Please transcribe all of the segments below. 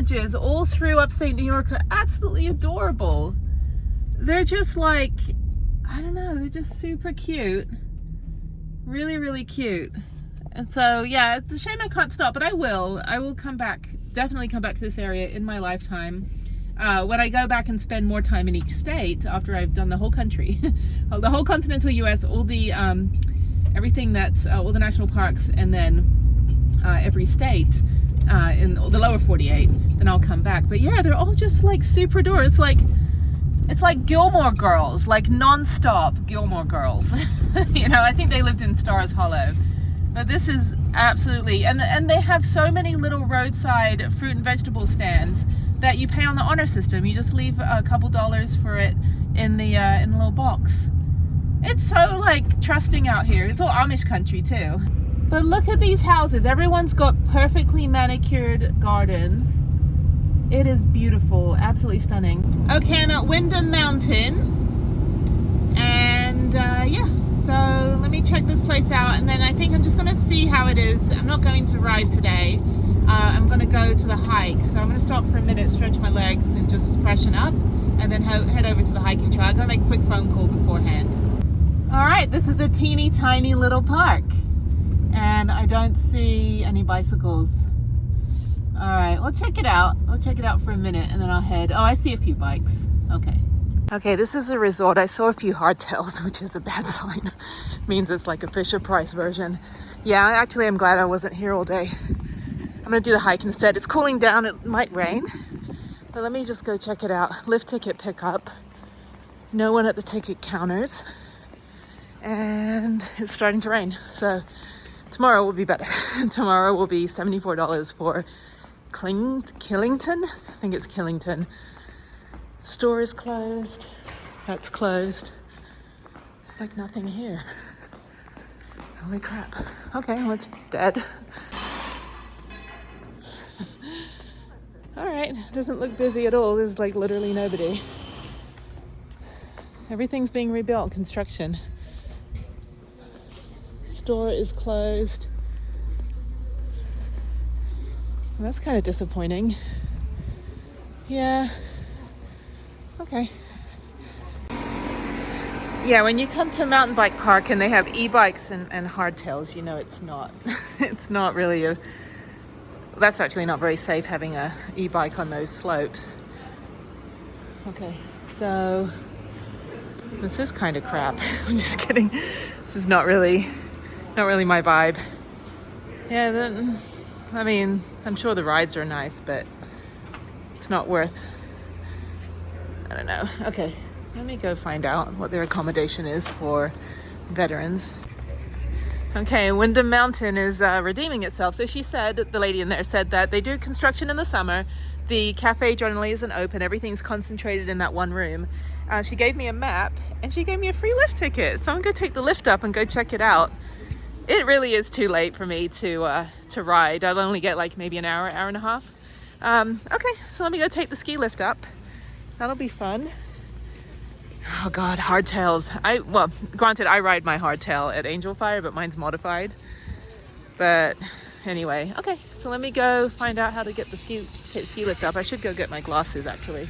villages all through upstate New York are absolutely adorable. They're just like, I don't know, they're just super cute. Really, really cute. And so, yeah, it's a shame I can't stop, but I will come back, definitely come back to this area in my lifetime. When I go back and spend more time in each state after I've done the whole country, the whole continental US, all the, everything that's, all the national parks, and then every state in the lower 48, then I'll come back. But yeah, they're all just like super adorable. It's like Gilmore Girls, like non-stop Gilmore Girls. You know, I think they lived in Stars Hollow. But this is absolutely, and they have so many little roadside fruit and vegetable stands that you pay on the honor system. You just leave a couple dollars for it in the little box. It's so like trusting out here. It's all Amish country too. But look at these houses. Everyone's got perfectly manicured gardens. It is beautiful, absolutely stunning. Okay, I'm at Windham Mountain, and yeah, so let me check this place out, and then I think I'm just gonna see how it is. I'm not going to ride today. I'm gonna go to the hike, so I'm gonna stop for a minute, stretch my legs, and just freshen up, and then head over to the hiking trail. I'm gonna make a quick phone call beforehand. All right, this is a teeny tiny little park, and I don't see any bicycles. All right, we'll check it out. I'll check it out for a minute, and then I'll head. Oh, I see a few bikes. Okay. Okay, this is a resort. I saw a few hardtails, which is a bad sign. Means it's like a Fisher-Price version. Yeah, actually, I'm glad I wasn't here all day. I'm gonna do the hike instead. It's cooling down. It might rain, but let me just go check it out. Lift ticket pickup. No one at the ticket counters, and it's starting to rain. So tomorrow will be better. Tomorrow will be $74 for Killington. I think it's Killington. Store is closed. That's closed. It's like nothing here. Holy crap. Okay, well, it's dead. All right, doesn't look busy at all. There's like literally nobody. Everything's being rebuilt, construction. Store is closed. Well, that's kind of disappointing. Yeah. Okay. Yeah, when you come to a mountain bike park and they have e-bikes and hardtails, you know it's not. It's not really a. That's actually not very safe, having a e-bike on those slopes. Okay, so this is kind of crap. I'm just kidding. This is not really my vibe. Yeah, I mean, I'm sure the rides are nice, but it's not worth, I don't know. Okay, let me go find out what their accommodation is for veterans. Okay, Windham Mountain is redeeming itself. So she said, the lady in there said that they do construction in the summer. The cafe generally isn't open. Everything's concentrated in that one room. She gave me a map, and she gave me a free lift ticket. So I'm gonna take the lift up and go check it out. It really is too late for me to ride. I'll only get like maybe an hour and a half. Okay, so let me go take the ski lift up. That'll be fun. Oh God, hardtails. Well, granted, I ride my hardtail at Angel Fire, but mine's modified. But anyway, okay, so let me go find out how to get the ski lift up. I should go get my glasses, actually.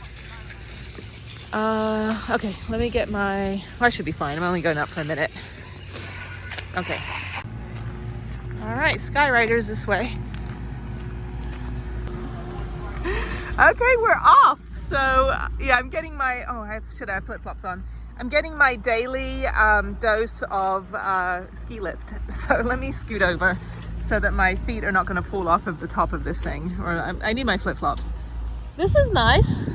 Okay, let me get my, well, I should be fine. I'm only going up for a minute. Okay. All right, Skyriders this way. Okay, we're off. So yeah, I'm getting my, should I have flip-flops on? I'm getting my daily dose of ski lift. So let me scoot over so that my feet are not gonna fall off of the top of this thing. Or I need my flip-flops. This is nice.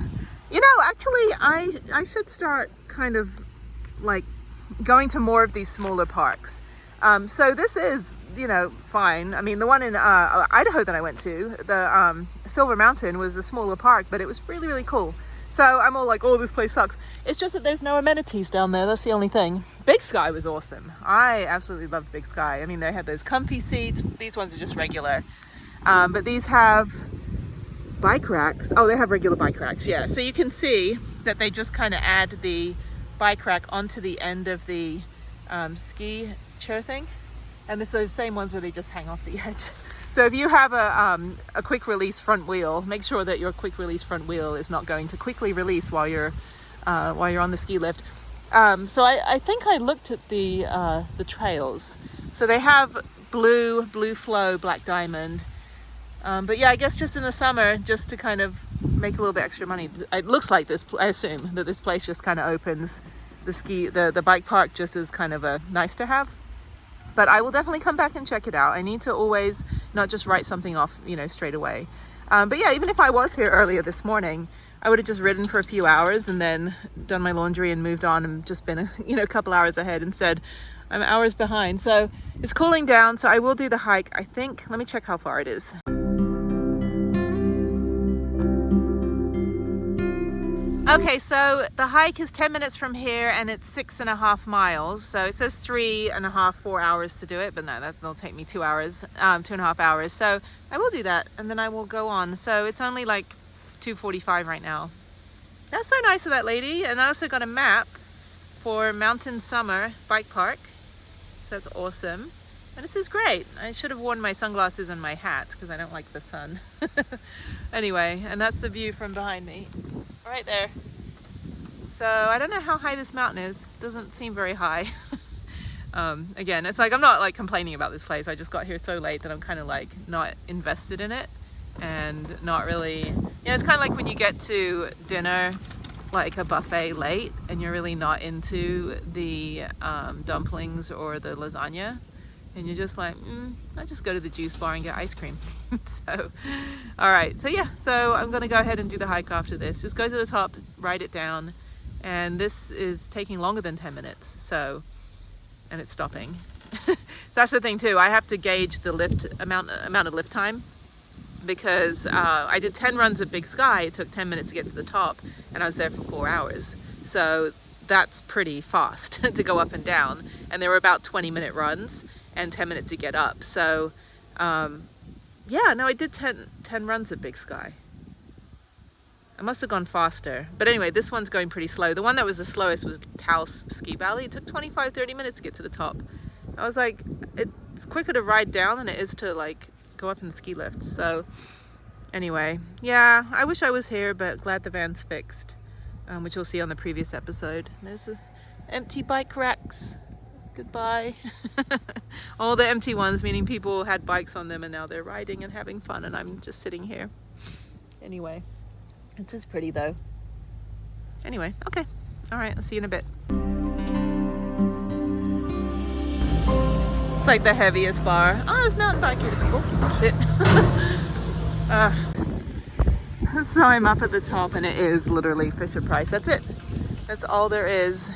You know, actually, I should start kind of like going to more of these smaller parks. So this is, you know, fine. I mean, the one in Idaho that I went to, the Silver Mountain, was a smaller park, but it was really, really cool. So I'm all like, oh, this place sucks. It's just that there's no amenities down there. That's the only thing. Big Sky was awesome. I absolutely loved Big Sky. I mean, they had those comfy seats. These ones are just regular. But these have bike racks. Oh, they have regular bike racks, yeah. So you can see that they just kind of add the bike rack onto the end of the ski chair thing. And it's those same ones where they just hang off the edge. So if you have a quick release front wheel, make sure that your quick release front wheel is not going to quickly release while you're on the ski lift. So I think I looked at the trails. So they have blue flow, black diamond. But yeah, I guess just in the summer, just to kind of make a little bit extra money. It looks like this, I assume that this place just kind of opens the bike park just as kind of a nice to have. But I will definitely come back and check it out. I need to always not just write something off, straight away. But yeah, even if I was here earlier this morning, I would have just ridden for a few hours and then done my laundry and moved on and just been a couple hours ahead. Instead, I'm hours behind. So it's cooling down, so I will do the hike. I think, let me check how far it is. Okay, so the hike is 10 minutes from here and it's 6.5 miles. So it says 3.5, 4 hours to do it, but no, that'll take me 2 hours, 2.5 hours. So I will do that and then I will go on. So it's only like 2:45 right now. That's so nice of that lady. And I also got a map for Mountain Summer Bike Park. So that's awesome. And this is great. I should have worn my sunglasses and my hat because I don't like the sun. Anyway, and that's the view from behind me. Right there. So I don't know how high this mountain is. Doesn't seem very high. Again, it's like I'm not like complaining about this place. I just got here so late that I'm kind of like not invested in it and not really, it's kind of like when you get to dinner, like a buffet late, and you're really not into the dumplings or the lasagna. And you're just like, I just go to the juice bar and get ice cream. So, all right. So yeah, so I'm going to go ahead and do the hike after this. Just go to the top, ride it down. And this is taking longer than 10 minutes. So, and it's stopping. That's the thing too. I have to gauge the lift amount of lift time because I did 10 runs at Big Sky. It took 10 minutes to get to the top and I was there for 4 hours. So that's pretty fast to go up and down. And there were about 20-minute runs and 10 minutes to get up. So yeah, no, I did 10 runs at Big Sky. I must have gone faster. But anyway, this one's going pretty slow. The one that was the slowest was Taos Ski Valley. It took 25-30 minutes to get to the top. I was like, it's quicker to ride down than it is to like go up in the ski lift. So anyway, yeah, I wish I was here, but glad the van's fixed, which you'll see on the previous episode. There's the empty bike racks. Goodbye. All the empty ones, meaning people had bikes on them and now they're riding and having fun and I'm just sitting here. Anyway, this is pretty though. Anyway, okay. All right, I'll see you in a bit. It's like the heaviest bar. Oh, there's mountain bike here. It's cool. Shit. So I'm up at the top and it is literally Fisher Price. That's it. That's all there is.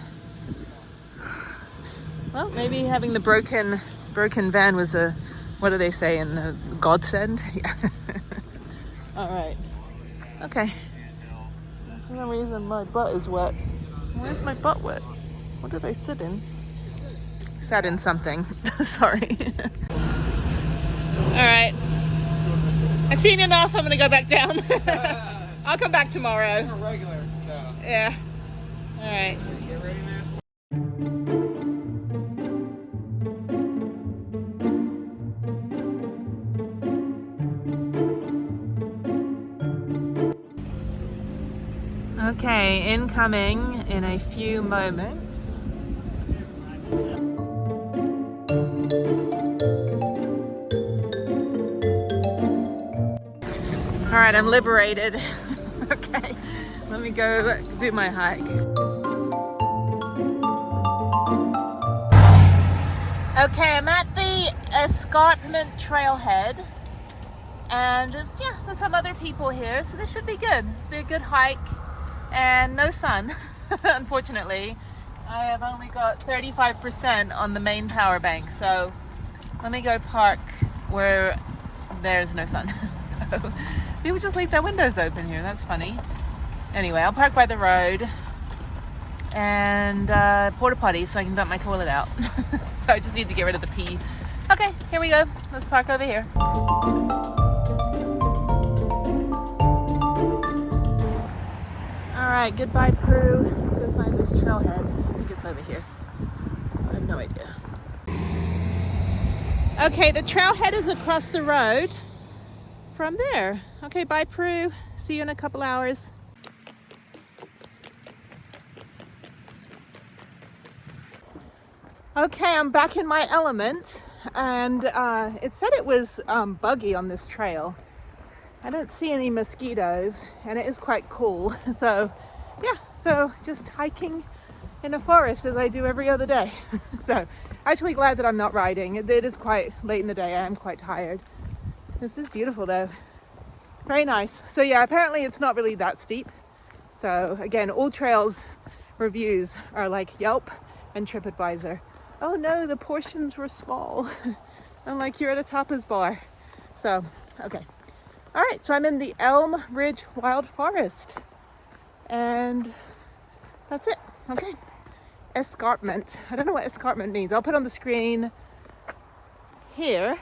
Well, maybe having the broken van was a, what do they say, in a godsend? Yeah. All right. Okay. For some reason my butt is wet. Where's my butt wet? What did I sit in? Sat in something. Sorry. All right. I've seen enough. I'm gonna go back down. I'll come back tomorrow. You're a regular, so. Yeah. All right. Get ready, miss. Okay, incoming in a few moments. All right, I'm liberated. Okay, let me go do my hike. Okay, I'm at the escarpment trailhead. And there's some other people here, so this should be good. It'll be a good hike. And no sun, unfortunately. I have only got 35% on the main power bank, so let me go park where there's no sun. So people just leave their windows open here, that's funny. Anyway, I'll park by the road and porta potty so I can dump my toilet out. So I just need to get rid of the pee. Okay, here we go. Let's park over here. Alright, goodbye crew. Let's go find this trailhead. I think it's over here. I have no idea. Okay, the trailhead is across the road from there. Okay, bye Prue. See you in a couple hours. Okay, I'm back in my element, and it said it was buggy on this trail. I don't see any mosquitoes, and it is quite cool. So yeah, so just hiking in a forest as I do every other day. So actually glad that I'm not riding. It is quite late in the day. I am quite tired. This is beautiful though. Very nice. So yeah, apparently it's not really that steep. So again, all trails reviews are like Yelp and TripAdvisor. Oh no, the portions were small. I'm like, you're at a tapas bar. So, okay. All right, so I'm in the Elm Ridge Wild Forest. And that's it, okay. Escarpment. I don't know what escarpment means. I'll put on the screen here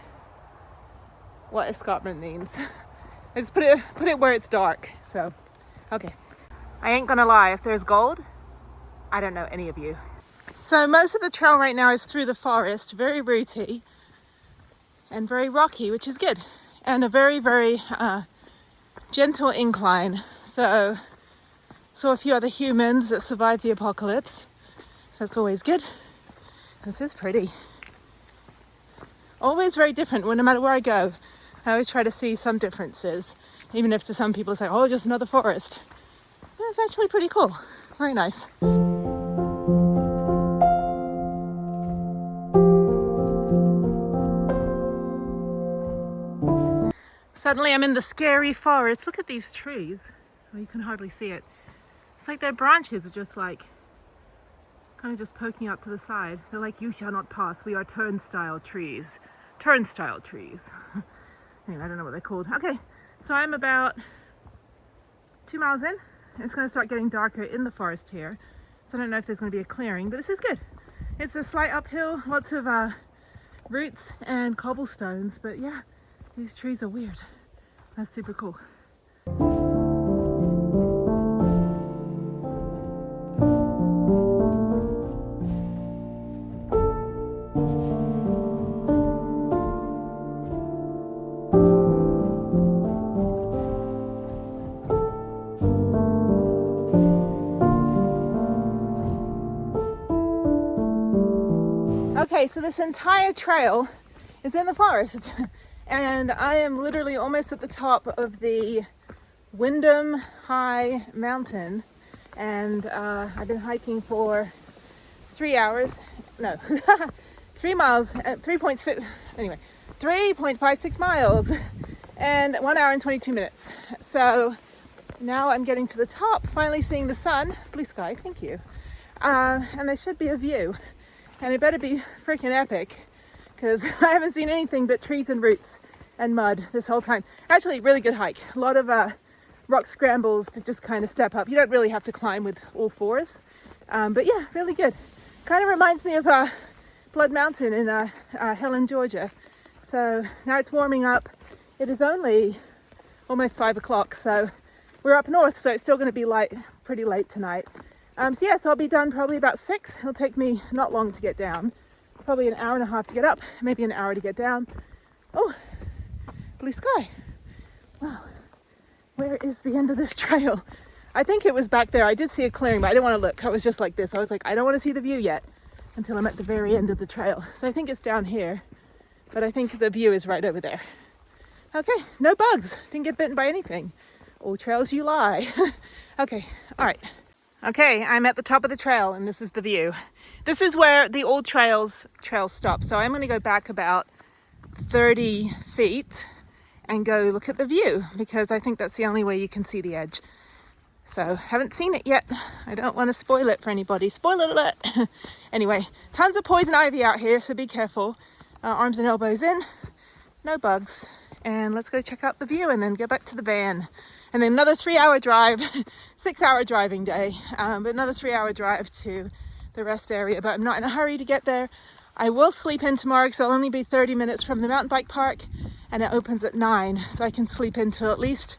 what escarpment means. I just put it where it's dark, so, okay. I ain't gonna lie, if there's gold, I don't know any of you. So most of the trail right now is through the forest, very rooty and very rocky, which is good. And a very, very gentle incline. So saw a few other humans that survived the apocalypse. So that's always good. This is pretty. Always very different no matter where I go. I always try to see some differences. Even if to some people say, oh, just another forest. It's actually pretty cool. Very nice. Suddenly I'm in the scary forest. Look at these trees. Well, you can hardly see it. It's like their branches are just like, kind of just poking out to the side. They're like, you shall not pass. We are turnstile trees. Turnstile trees. Anyway, I don't know what they're called. Okay, so I'm about 2 miles in. It's going to start getting darker in the forest here. So I don't know if there's going to be a clearing, but this is good. It's a slight uphill, lots of roots and cobblestones, but yeah, these trees are weird. That's super cool. Okay, so this entire trail is in the forest. And I am literally almost at the top of the Windham High mountain, and I've been hiking for 3 hours, no, 3 miles, 3.6, anyway, 3.56 miles, and 1 hour and 22 minutes. So now I'm getting to the top, finally seeing the sun, blue sky, thank you, and there should be a view, and it better be freaking epic, because I haven't seen anything but trees and roots and mud this whole time. Actually, really good hike. A lot of rock scrambles to just kind of step up. You don't really have to climb with all fours. But yeah, really good. Kind of reminds me of Blood Mountain in Helen, Georgia. So now it's warming up. It is only almost 5 o'clock. So we're up north, so it's still going to be light, pretty late tonight. So yeah, so I'll be done probably about 6. It'll take me not long to get down. Probably an hour and a half to get up, maybe an hour to get down. Oh, blue sky. Wow. Where is the end of this trail? I think it was back there. I did see a clearing, but I didn't want to look. I was just like this. I was like, I don't want to see the view yet until I'm at the very end of the trail. So I think it's down here, but I think the view is right over there. Okay, no bugs. Didn't get bitten by anything. All trails you lie. Okay, all right. Okay, I'm at the top of the trail and this is the view. This is where the old trail stops. So I'm going to go back about 30 feet and go look at the view because I think that's the only way you can see the edge. So haven't seen it yet. I don't want to spoil it for anybody. Spoiler alert. Anyway, tons of poison ivy out here, so be careful. Arms and elbows in, no bugs. And let's go check out the view and then go back to the van. And then another 3-hour drive, 6-hour driving day, but another 3-hour drive to the rest area. But I'm not in a hurry to get there. I will sleep in tomorrow because I'll only be 30 minutes from the mountain bike park and it opens at 9. So I can sleep until at least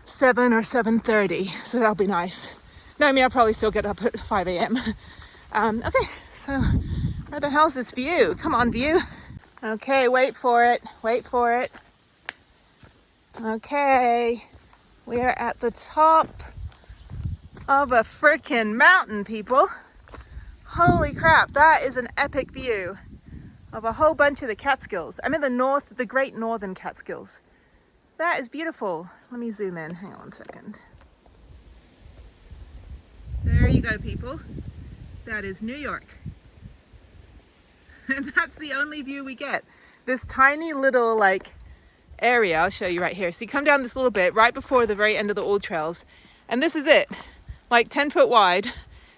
7 or 7:30. So that'll be nice. No, I mean, I'll probably still get up at 5 a.m. Okay, so where the hell's this view? Come on, view. Okay, wait for it. Wait for it. Okay, we are at the top of a freaking mountain, people. Holy crap, that is an epic view of a whole bunch of the Catskills. I'm in the Great Northern Catskills. That is beautiful. Let me zoom in. Hang on 1 second. There you go, people. That is New York. And that's the only view we get. This tiny little area, I'll show you right here. So you come down this little bit right before the very end of the old trails, and this is it, 10 foot wide.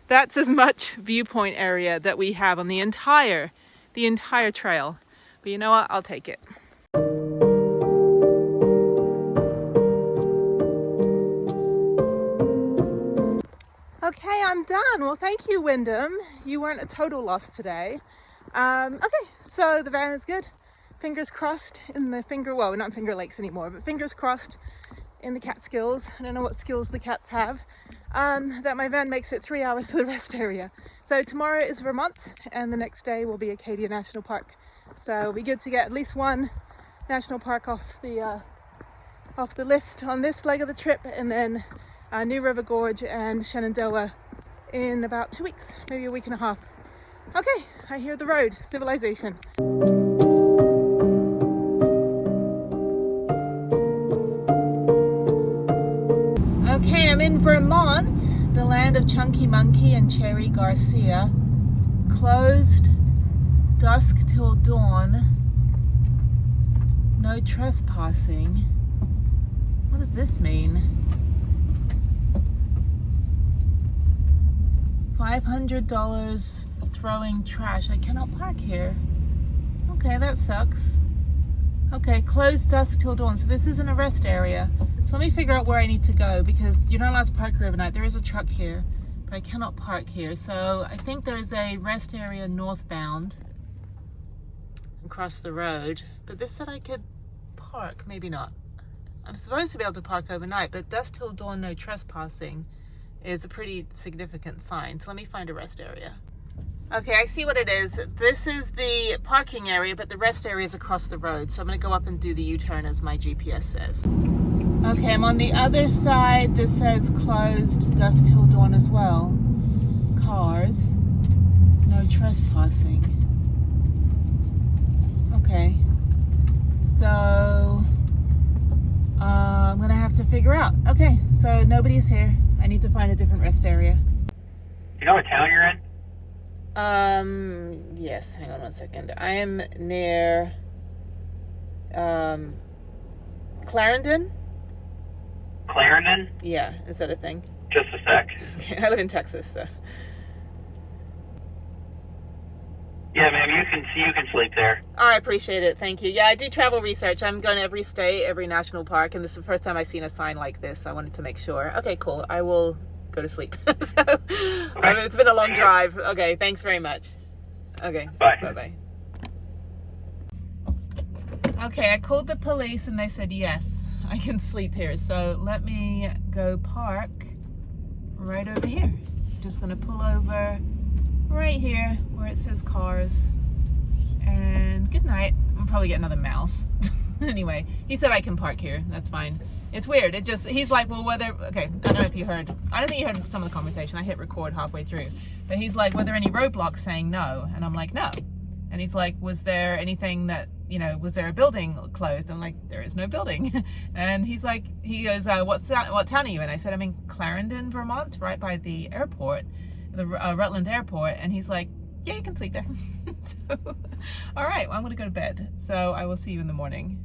That's as much viewpoint area that we have on the entire trail. But you know what? I'll take it. Okay, I'm done. Well, thank you, Windham. You weren't a total loss today. Okay, so the van is good. Fingers crossed in the well, we're not in Finger Lakes anymore, but fingers crossed in the Catskills. I don't know what skills the cats have. That my van makes it 3 hours to the rest area. So tomorrow is Vermont, and the next day will be Acadia National Park. So it'll be good to get at least one national park off the list on this leg of the trip, and then New River Gorge and Shenandoah in about 2 weeks, maybe a week and a half. Okay, I hear the road, civilization. Okay, I'm in Vermont, the land of Chunky Monkey and Cherry Garcia. Closed dusk till dawn. No trespassing. What does this mean? $500 throwing trash. I cannot park here. Okay, that sucks. Okay, closed dusk till dawn. So this isn't a rest area. So let me figure out where I need to go, because you're not allowed to park here overnight. There is a truck here, but I cannot park here. So I think there's a rest area northbound across the road, but this said I could park. Maybe not. I'm supposed to be able to park overnight, but dusk till dawn, no trespassing is a pretty significant sign. So let me find a rest area. Okay, I see what it is. This is the parking area, but the rest area is across the road. So I'm gonna go up and do the U-turn as my GPS says. Okay, I'm on the other side. This says closed dusk till dawn as well. Cars, no trespassing. Okay, so I'm gonna have to figure out. Okay, so nobody's here. I need to find a different rest area. You know what town you're in? Yes, hang on 1 second. I am near, Clarendon? Clarendon? Yeah, is that a thing? Just a sec. Okay, I live in Texas, so. Yeah, ma'am, you can sleep there. Oh, I appreciate it, thank you. Yeah, I do travel research. I'm going to every state, every national park, and this is the first time I've seen a sign like this, so I wanted to make sure. Okay, cool. I will go to sleep. Okay. It's been a long drive. Okay, thanks very much. Okay, bye. Bye-bye. Okay, I called the police and they said yes, I can sleep here. So let me go park right over here. Just gonna pull over right here where it says cars, and good night. I'll probably get another mouse. Anyway, he said I can park here. That's fine. It's weird. He's like, well, whether, okay, I don't know if you heard, I don't think you heard some of the conversation. I hit record halfway through, but he's like, were there any roadblocks, saying no? And I'm like, no. And he's like, was there anything that, was there a building closed? I'm like, there is no building. And he goes, what town are you in? I said, I'm in Clarendon, Vermont, right by the airport, the Rutland Airport. And he's like, yeah, you can sleep there. So, all right, well, I'm gonna go to bed. So I will see you in the morning.